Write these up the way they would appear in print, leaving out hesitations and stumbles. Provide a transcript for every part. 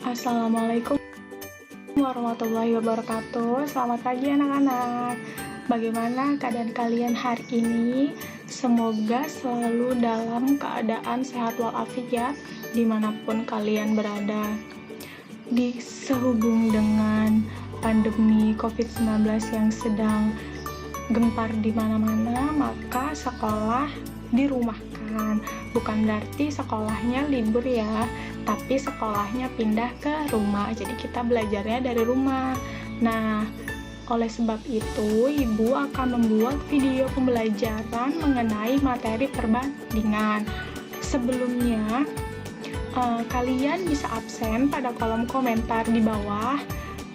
Assalamualaikum warahmatullahi wabarakatuh. Selamat pagi anak-anak. Bagaimana keadaan kalian hari ini? Semoga selalu dalam keadaan sehat walafiat dimanapun kalian berada. Sehubung dengan pandemi COVID-19 yang sedang gempar di mana-mana, maka sekolah dirumahkan. Bukan berarti sekolahnya libur ya, tapi sekolahnya pindah ke rumah. Jadi kita belajarnya dari rumah. Nah, oleh sebab itu, Ibu akan membuat video pembelajaran mengenai materi perbandingan. Sebelumnya, kalian bisa absen pada kolom komentar di bawah.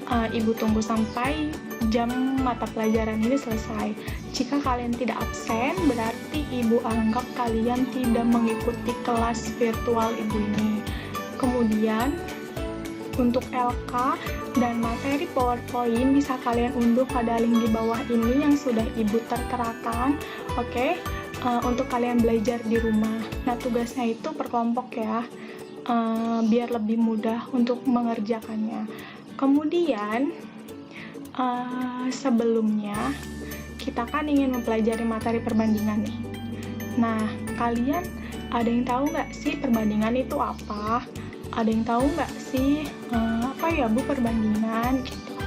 Ibu tunggu sampai jam mata pelajaran ini selesai. Jika kalian tidak absen, berarti Ibu anggap kalian tidak mengikuti kelas virtual Ibu ini. Kemudian, untuk LK dan materi PowerPoint bisa kalian unduh pada link di bawah ini yang sudah Ibu terterakan. Oke, untuk kalian belajar di rumah. Nah, tugasnya itu per kelompok ya, biar lebih mudah untuk mengerjakannya. Kemudian, sebelumnya kita kan ingin mempelajari materi perbandingan nih. Nah, kalian ada yang tahu nggak sih perbandingan itu apa? Ada yang tahu nggak sih apa ya Bu perbandingan gitu?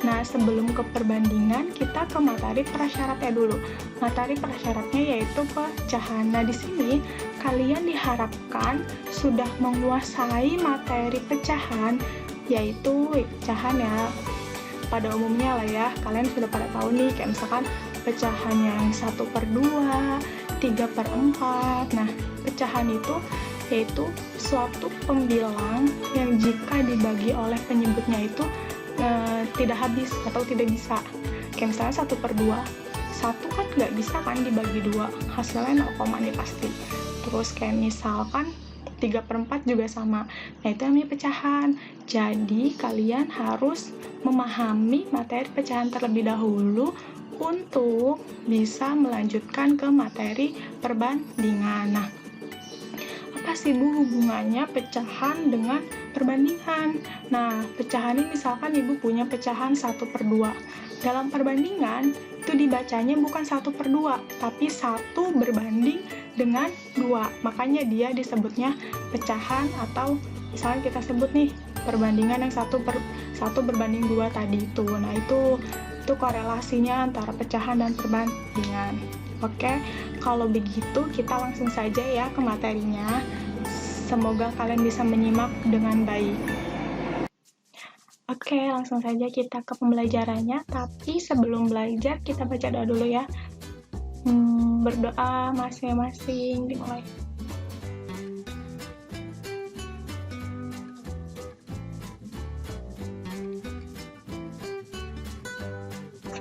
Nah, sebelum ke perbandingan, kita ke materi prasyaratnya dulu. Materi prasyaratnya yaitu pecahan. Nah, di sini kalian diharapkan sudah menguasai materi pecahan, yaitu pecahan ya pada umumnya lah ya. Kalian sudah pada tahu nih, kayak misalkan pecahan yang 1/2, 3/4. Nah, pecahan itu yaitu suatu pembilang yang jika dibagi oleh penyebutnya itu tidak habis atau tidak bisa. Kayak misalnya 1/2, satu kan nggak bisa kan dibagi 2, hasilnya 0, nih pasti. Terus kayak misalkan 3/4 juga sama. Nah, itu namanya pecahan. Jadi kalian harus memahami materi pecahan terlebih dahulu untuk bisa melanjutkan ke materi perbandingan. Nah, apa sih Bu hubungannya pecahan dengan perbandingan? Nah, pecahan ini misalkan Ibu punya pecahan 1/2. Dalam perbandingan, itu dibacanya bukan 1/2, tapi 1 berbanding dengan 2. Makanya dia disebutnya pecahan, atau misalnya kita sebut nih, perbandingan yang 1 berbanding 2 tadi itu. Nah, itu korelasinya antara pecahan dan perbandingan. Oke, kalau begitu kita langsung saja ya ke materinya. Semoga kalian bisa menyimak dengan baik. Oke, langsung saja kita ke pembelajarannya. Tapi sebelum belajar, kita baca doa dulu ya. Berdoa masing-masing, dimulai.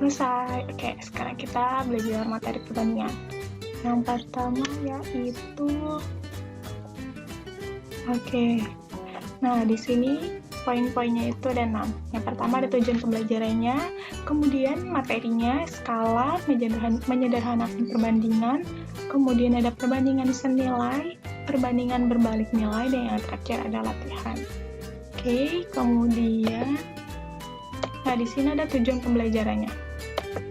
Selesai. Oke, sekarang kita belajar materi perbandingan. Yang pertama yaitu nah di sini poin-poinnya itu ada 6. Yang pertama ada tujuan pembelajarannya, kemudian materinya, skala, menyederhanakan perbandingan, kemudian ada perbandingan senilai, perbandingan berbalik nilai, dan yang terakhir ada latihan. Oke, kemudian nah di sini ada tujuan pembelajarannya.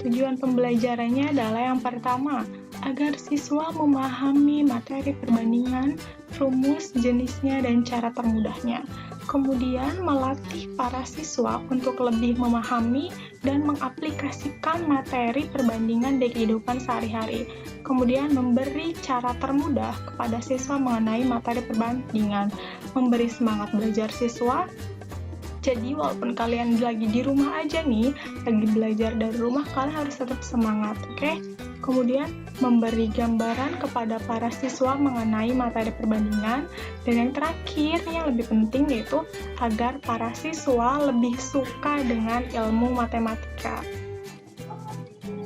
Tujuan pembelajarannya adalah yang pertama, agar siswa memahami materi perbandingan, rumus, jenisnya, dan cara termudahnya. Kemudian melatih para siswa untuk lebih memahami dan mengaplikasikan materi perbandingan di kehidupan sehari-hari. Kemudian memberi cara termudah kepada siswa mengenai materi perbandingan. Memberi semangat belajar siswa. Jadi walaupun kalian lagi di rumah aja nih, lagi belajar dari rumah, kalian harus tetap semangat, oke? Kemudian memberi gambaran kepada para siswa mengenai materi perbandingan. Dan yang terakhir, yang lebih penting yaitu agar para siswa lebih suka dengan ilmu matematika.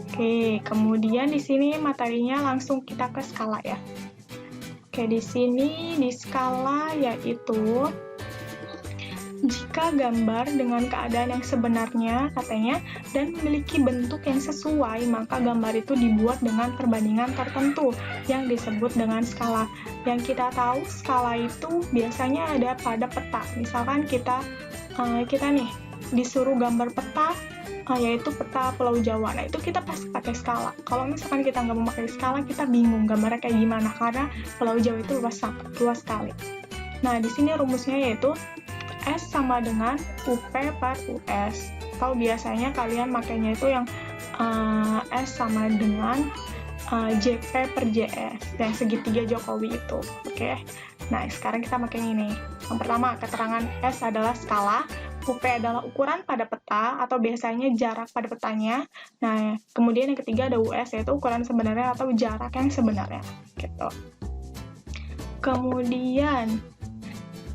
Oke, kemudian di sini materinya langsung kita ke skala ya. Oke, di sini di skala yaitu jika gambar dengan keadaan yang sebenarnya katanya dan memiliki bentuk yang sesuai, maka gambar itu dibuat dengan perbandingan tertentu yang disebut dengan skala. Yang kita tahu skala itu biasanya ada pada peta. Misalkan kita nih disuruh gambar peta, yaitu peta Pulau Jawa. Nah, itu kita pasti pakai skala. Kalau misalkan kita nggak memakai skala, kita bingung gambarnya kayak gimana, karena Pulau Jawa itu luas sekali. Nah, di sini rumusnya yaitu S sama dengan UP per US. Atau biasanya kalian makainya itu yang S sama dengan JP per JS, yang segitiga Jokowi itu. Oke. Nah, sekarang kita pakai ini. Yang pertama, keterangan S adalah skala, UP adalah ukuran pada peta atau biasanya jarak pada petanya. Nah, kemudian yang ketiga ada US, yaitu ukuran sebenarnya atau jarak yang sebenarnya. Gitu. Kemudian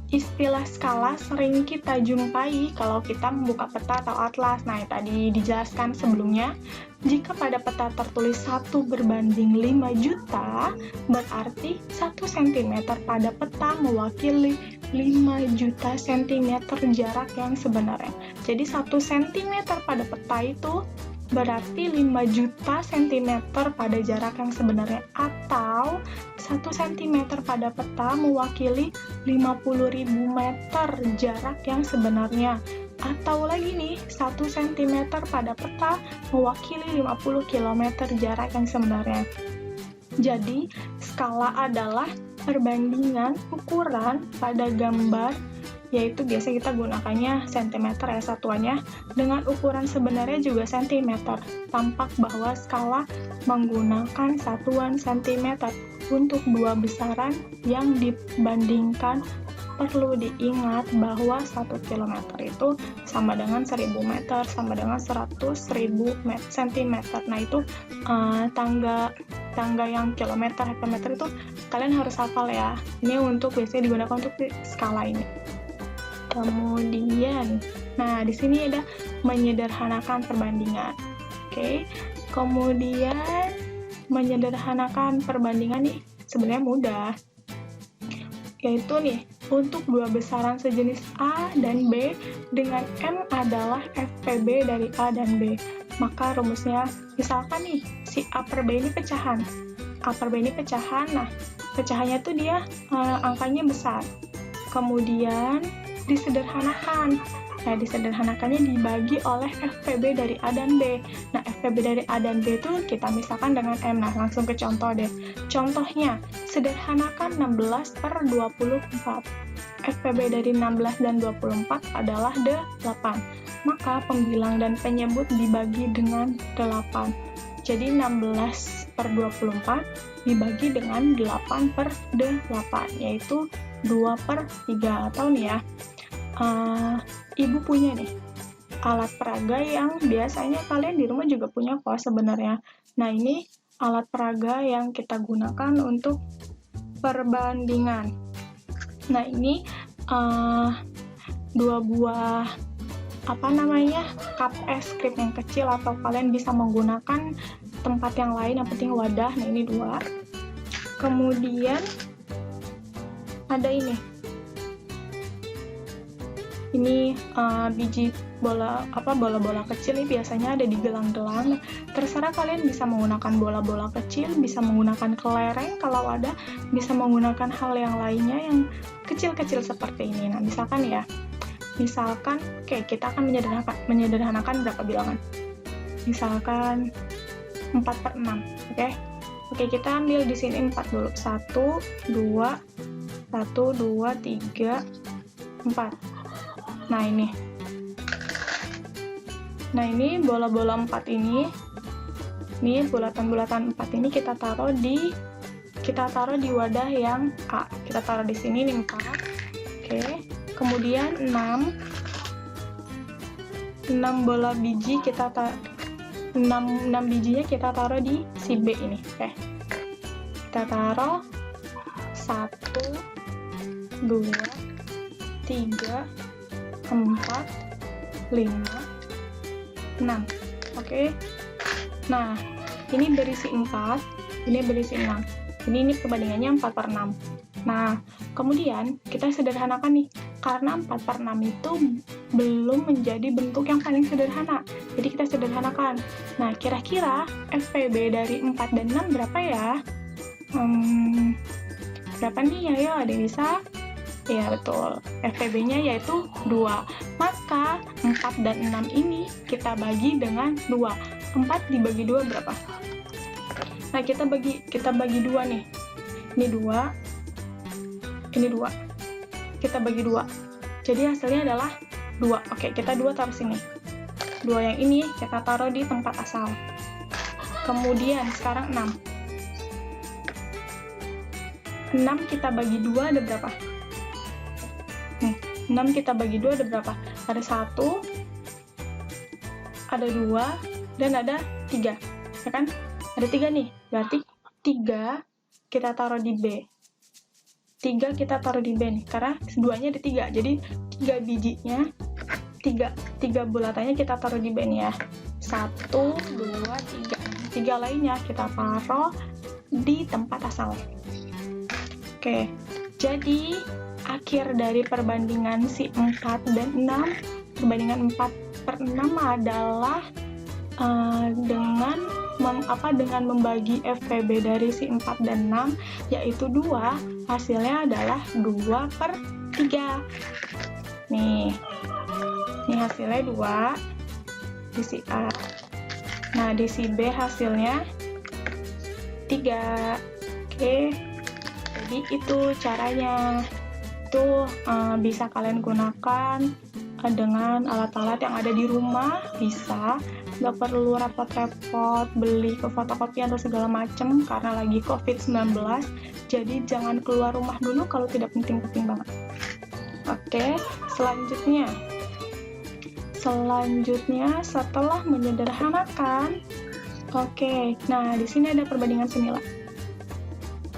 istilah skala sering kita jumpai kalau kita membuka peta atau atlas. Nah, tadi dijelaskan sebelumnya, jika pada peta tertulis 1 berbanding 5 juta, berarti 1 cm pada peta mewakili 5 juta cm jarak yang sebenarnya. Jadi 1 cm pada peta itu berarti 5 juta cm pada jarak yang sebenarnya, atau 1 cm pada peta mewakili 50.000 meter jarak yang sebenarnya, atau lagi nih 1 cm pada peta mewakili 50 km jarak yang sebenarnya. Jadi skala adalah perbandingan ukuran pada gambar, yaitu biasa kita gunakannya cm ya satuannya, dengan ukuran sebenarnya juga cm. Tampak bahwa skala menggunakan satuan cm untuk dua besaran yang dibandingkan. Perlu diingat bahwa 1 km itu sama dengan 1000 meter, sama dengan 100.000 cm. Nah, itu tangga yang kilometer, hektometer itu kalian harus hafal ya. Ini untuk biasanya digunakan untuk skala ini. Kemudian, nah di sini ada menyederhanakan perbandingan. Oke. Kemudian menyederhanakan perbandingan nih sebenarnya mudah. Yaitu nih, untuk dua besaran sejenis A dan B dengan M adalah FPB dari A dan B. Maka rumusnya, misalkan nih, si A per B ini pecahan. A per B ini pecahan, nah pecahannya tuh dia angkanya besar. Kemudian disederhanakan. Nah, disederhanakannya dibagi oleh FPB dari A dan B. Nah, FPB dari A dan B itu kita misalkan dengan M. Nah, langsung ke contoh deh. Contohnya, sederhanakan 16 per 24. FPB dari 16 dan 24 adalah 8. Maka pembilang dan penyebut dibagi dengan 8. Jadi 16 per 24 dibagi dengan 8 per 8, yaitu 2 per 3. Atau nih ya, ibu punya nih alat peraga yang biasanya kalian di rumah juga punya kok sebenarnya. Nah, ini alat peraga yang kita gunakan untuk perbandingan. Nah, ini 2 buah cup es krim yang kecil, atau kalian bisa menggunakan tempat yang lain, yang penting wadah. Nah, ini 2. Kemudian ada ini biji bola-bola kecil nih biasanya ada di gelang-gelang. Terserah kalian bisa menggunakan bola-bola kecil, bisa menggunakan kelereng kalau ada, bisa menggunakan hal yang lainnya yang kecil-kecil seperti ini. Nah, misalkan oke, kita akan menyederhanakan berapa bilangan. Misalkan 4 per 6, oke, kita ambil di sini 4 dulu. 1, 2, 3, 4. Nah, ini bola-bola 4 ini bulatan-bulatan 4 ini kita taruh di wadah yang A. Kita taruh di sini nih 4. Oke. Kemudian 6 bola biji 6 bijinya kita taruh di si B ini. Oke. Kita taruh 1, 2, 3, 4, 5, 6. Oke. Nah, ini berisi 4, ini berisi 6. Ini perbandingannya 4 per 6. Nah, kemudian kita sederhanakan nih. Karena 4/6 itu belum menjadi bentuk yang paling sederhana. Jadi kita sederhanakan. Nah, kira-kira FPB dari 4 dan 6 berapa ya? Berapa nih? Ayo, ada yang bisa? Ya, betul. FPB-nya yaitu 2. Maka 4 dan 6 ini kita bagi dengan 2. 4 dibagi 2 berapa? Nah, kita bagi 2 nih. Ini 2. Ini 2. Kita bagi 2. Jadi hasilnya adalah 2. Oke, kita 2 taruh sini. 2 yang ini kita taruh di tempat asal. Kemudian sekarang 6. 6 kita bagi 2 ada berapa? 6 kita bagi 2 ada berapa? Ada 1, ada 2, dan ada 3. Ya kan? Ada 3 nih. Berarti 3 kita taruh di B. 3 kita taruh di B nih. Karena duanya ada 3. Jadi 3 bijinya, 3 bulatannya kita taruh di B nih ya. 1, 2, 3. 3 lainnya kita taruh di tempat asal. Oke. Jadi akhir dari perbandingan si 4 dan 6, perbandingan 4/6 adalah dengan membagi FPB dari si 4 dan 6, yaitu 2, hasilnya adalah 2/3. Nih hasilnya 2 di si A. Nah, di si B hasilnya 3. Oke, jadi itu caranya. Itu bisa kalian gunakan dengan alat-alat yang ada di rumah. Bisa, nggak perlu repot-repot beli ke fotokopian atau segala macem karena lagi COVID-19. Jadi jangan keluar rumah dulu kalau tidak penting-penting banget. Oke, selanjutnya setelah menyederhanakan, nah di sini ada perbandingan senilai.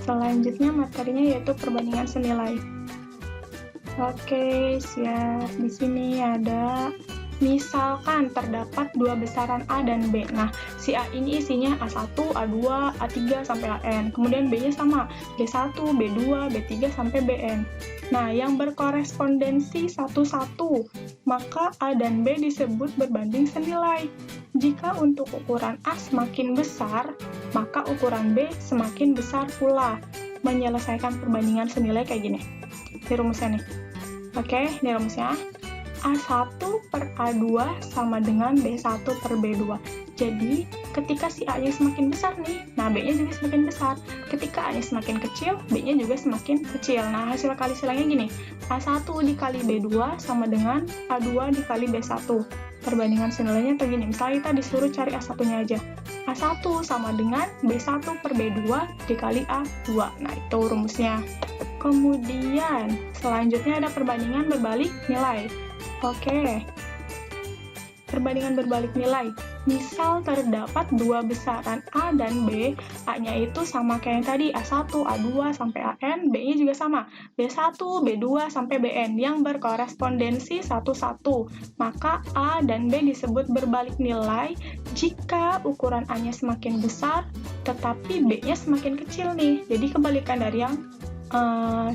Selanjutnya materinya yaitu perbandingan senilai. Oke, siap. Di sini ada, misalkan terdapat 2 besaran A dan B. Nah, si A ini isinya A1, A2, A3 sampai AN. Kemudian B-nya sama, B1, B2, B3 sampai BN. Nah, yang berkorespondensi 1:1, maka A dan B disebut berbanding senilai. Jika untuk ukuran A semakin besar, maka ukuran B semakin besar pula. Menyelesaikan perbandingan senilai kayak gini. Ini rumusnya nih. Oke, ini rumusnya. A1 per A2 sama dengan B1 per B2. Jadi, ketika si A-nya semakin besar nih, nah B-nya juga semakin besar. Ketika A-nya semakin kecil, B-nya juga semakin kecil. Nah, hasil kali silangnya gini. A1 dikali B2 sama dengan A2 dikali B1. Perbandingan senilainya kayak gini. Misalnya kita disuruh cari A1-nya aja. A1 sama dengan B1 per B2 dikali A2. Nah, itu rumusnya. Kemudian, selanjutnya ada perbandingan berbalik nilai. Oke. Perbandingan berbalik nilai. Misal terdapat 2 besaran A dan B, A-nya itu sama kayak yang tadi, A1, A2 sampai AN, B-nya juga sama, B1, B2 sampai BN, yang berkorespondensi 1:1. Maka A dan B disebut berbalik nilai jika ukuran A-nya semakin besar, tetapi B-nya semakin kecil nih. Jadi kebalikan dari yang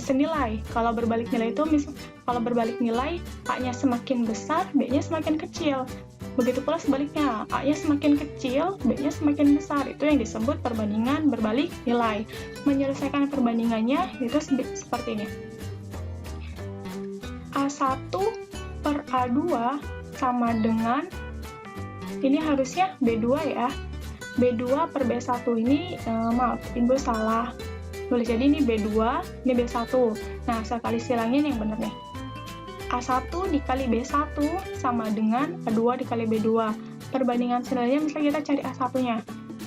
senilai. Kalau berbalik nilai itu, kalau berbalik nilai, A-nya semakin besar, B-nya semakin kecil. Begitu pula sebaliknya, A-nya semakin kecil, B-nya semakin besar. Itu yang disebut perbandingan berbalik nilai. Menyelesaikan perbandingannya itu seperti ini. A1 per A2 sama dengan, ini harusnya B2 ya. B2 per B1 ini, maaf, Ibu salah. Boleh jadi ini B2, ini B1. Nah, sekali silangnya yang benar nih. A1 dikali B1 sama dengan A2 dikali B2. Perbandingan senilainya misalnya kita cari A1-nya.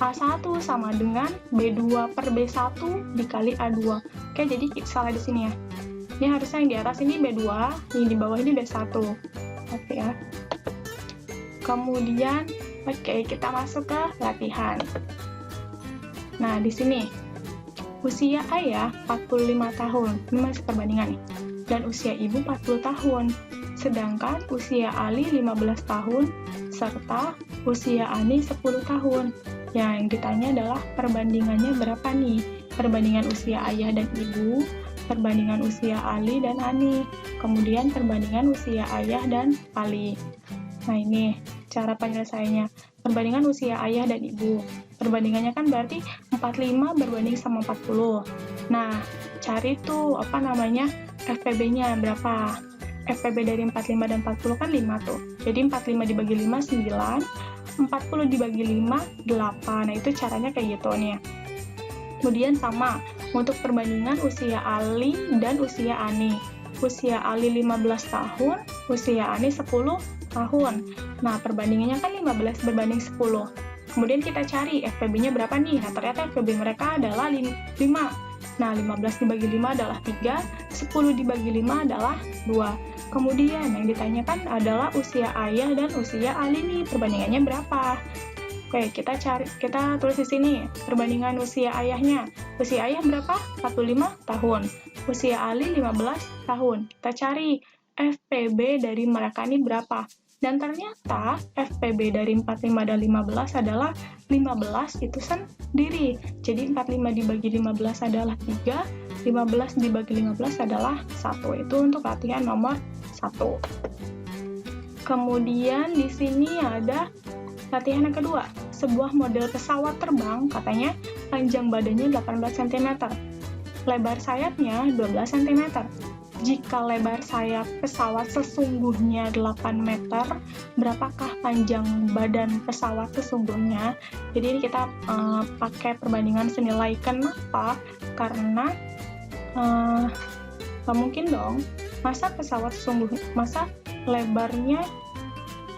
A1 sama dengan B2 per B1 dikali A2. Oke, jadi salah di sini ya. Ini harusnya yang di atas ini B2, yang di bawah ini B1. Oke ya. Kemudian, kita masuk ke latihan. Nah, di sini usia ayah 45 tahun, ini masih perbandingan nih, dan usia ibu 40 tahun, sedangkan usia Ali 15 tahun, serta usia Ani 10 tahun. Yang ditanya adalah perbandingannya berapa nih? Perbandingan usia ayah dan ibu, perbandingan usia Ali dan Ani, kemudian perbandingan usia ayah dan Ali. Nah ini cara penyelesaiannya, perbandingan usia ayah dan ibu. Perbandingannya kan berarti 45 berbanding sama 40. Nah, cari tuh FPB-nya berapa. FPB dari 45 dan 40 kan 5 tuh. Jadi 45 dibagi 5, 9. 40 dibagi 5, 8. Nah, itu caranya kayak gitu nih. Kemudian sama, untuk perbandingan usia Ali dan usia Ani. Usia Ali 15 tahun, usia Ani 10 tahun. Nah, perbandingannya kan 15 berbanding 10. Kemudian kita cari FPB-nya berapa nih? Nah, ternyata FPB mereka adalah 5. Nah, 15 dibagi 5 adalah 3, 10 dibagi 5 adalah 2. Kemudian yang ditanyakan adalah usia ayah dan usia Ali nih, perbandingannya berapa? Oke, kita tulis di sini perbandingan usia ayahnya. Usia ayah berapa? 45 tahun. Usia Ali 15 tahun. Kita cari FPB dari mereka ini berapa? Dan ternyata FPB dari 45 dan 15 adalah 15 itu sendiri. Jadi 45 dibagi 15 adalah 3, 15 dibagi 15 adalah 1. Itu untuk latihan nomor 1. Kemudian di sini ada latihan yang kedua. Sebuah model pesawat terbang katanya panjang badannya 18 cm. Lebar sayapnya 12 cm. Jika lebar sayap pesawat sesungguhnya 8 meter, berapakah panjang badan pesawat sesungguhnya? Jadi ini kita pakai perbandingan senilai. Kenapa? Karena nggak mungkin dong, masa lebarnya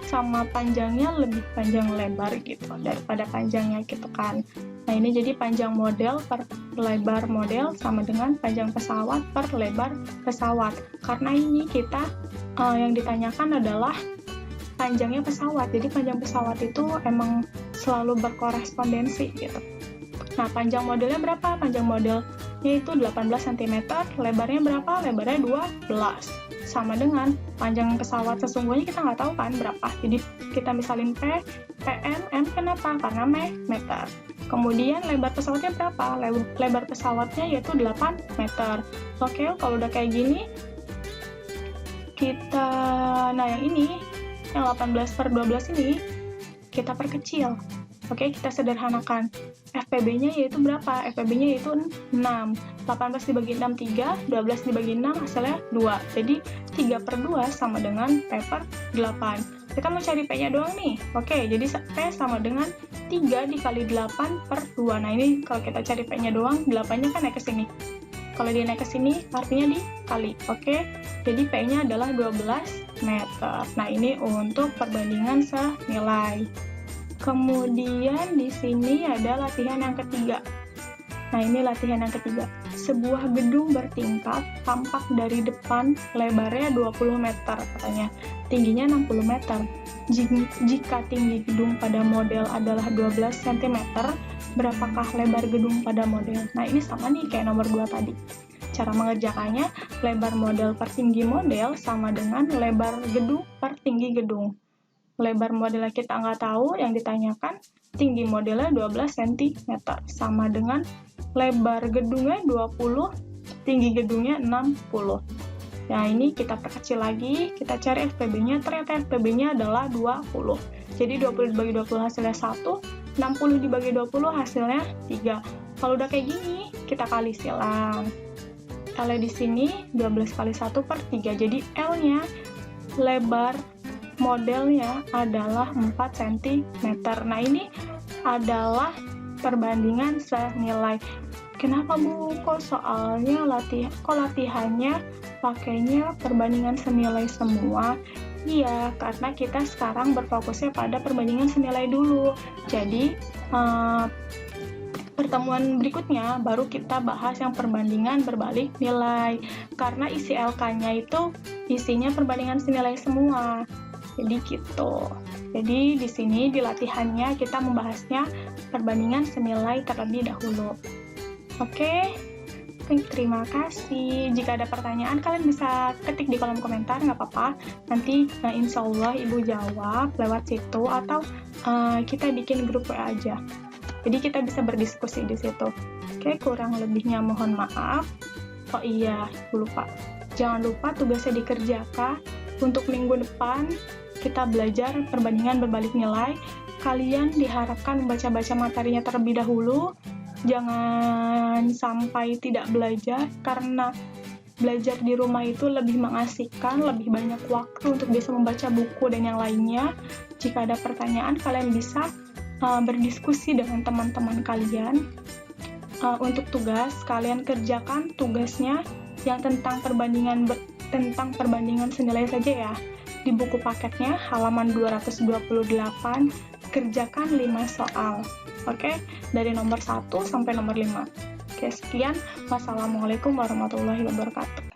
sama panjangnya lebih panjang lebar gitu daripada panjangnya gitu kan. Nah ini jadi panjang model per lebar model sama dengan panjang pesawat per lebar pesawat. Karena ini kita yang ditanyakan adalah panjangnya pesawat. Jadi panjang pesawat itu emang selalu berkorespondensi gitu. Nah panjang modelnya berapa? Panjang modelnya itu 18 cm, lebarnya berapa? Lebarnya 12. Sama dengan panjang pesawat sesungguhnya kita nggak tahu kan berapa. Jadi kita misalin P, PM, M, kenapa? Karena meter. Kemudian lebar pesawatnya berapa? Lebar pesawatnya yaitu 8 meter. Oke, kalau udah kayak gini, nah yang ini, yang 18/12 ini, kita perkecil. Oke, kita sederhanakan. FPB-nya yaitu berapa? FPB-nya yaitu 6. 18 dibagi 6, 3. 12 dibagi 6, hasilnya 2. Jadi, 3/2 sama dengan P/8. Kita mau cari P-nya doang nih. Oke, jadi P sama dengan 3 dikali 8/2. Nah, ini kalau kita cari P-nya doang, 8-nya kan naik ke sini. Kalau dia naik ke sini, artinya dikali. Oke, jadi P-nya adalah 12 meter. Nah, ini untuk perbandingan senilai. Kemudian di sini ada latihan yang ketiga. Nah, ini latihan yang ketiga. Sebuah gedung bertingkat tampak dari depan, lebarnya 20 meter katanya. Tingginya 60 meter. Jika tinggi gedung pada model adalah 12 cm, berapakah lebar gedung pada model? Nah, ini sama nih kayak nomor 2 tadi. Cara mengerjakannya, lebar model per tinggi model sama dengan lebar gedung per tinggi gedung. Lebar modelnya kita nggak tahu, yang ditanyakan tinggi modelnya 12 cm, sama dengan lebar gedungnya 20, tinggi gedungnya 60. Nah, ini kita perkecil lagi, kita cari FPB-nya, ternyata FPB-nya adalah 20. Jadi 20 dibagi 20 hasilnya 1, 60 dibagi 20 hasilnya 3. Kalau udah kayak gini, kita kali silang. L di sini 12 kali 1/3, jadi L-nya lebar modelnya adalah 4 cm. Nah, ini adalah perbandingan senilai. Kenapa Bu? Kok soalnya latihannya pakainya perbandingan senilai semua? Iya, karena kita sekarang berfokusnya pada perbandingan senilai dulu. Jadi, pertemuan berikutnya baru kita bahas yang perbandingan berbalik nilai. Karena isi LK-nya itu isinya perbandingan senilai semua. Jadi gitu. Jadi di sini di latihannya kita membahasnya perbandingan senilai terlebih dahulu. Oke, terima kasih. Jika ada pertanyaan kalian bisa ketik di kolom komentar, nggak apa-apa. Nanti insya Allah Ibu jawab lewat situ atau kita bikin grup WA aja. Jadi kita bisa berdiskusi di situ. Oke, kurang lebihnya mohon maaf. Oh iya, lupa. Jangan lupa tugasnya dikerjakan. Untuk minggu depan, kita belajar perbandingan berbalik nilai. Kalian diharapkan membaca-baca materinya terlebih dahulu. Jangan sampai tidak belajar, karena belajar di rumah itu lebih mengasihkan, lebih banyak waktu untuk bisa membaca buku dan yang lainnya. Jika ada pertanyaan, kalian bisa berdiskusi dengan teman-teman kalian. Untuk tugas, kalian kerjakan tugasnya yang tentang perbandingan senilai saja ya. Di buku paketnya halaman 228, kerjakan 5 soal. Oke, dari nomor 1 sampai nomor 5. Oke, sekian. Wassalamualaikum warahmatullahi wabarakatuh.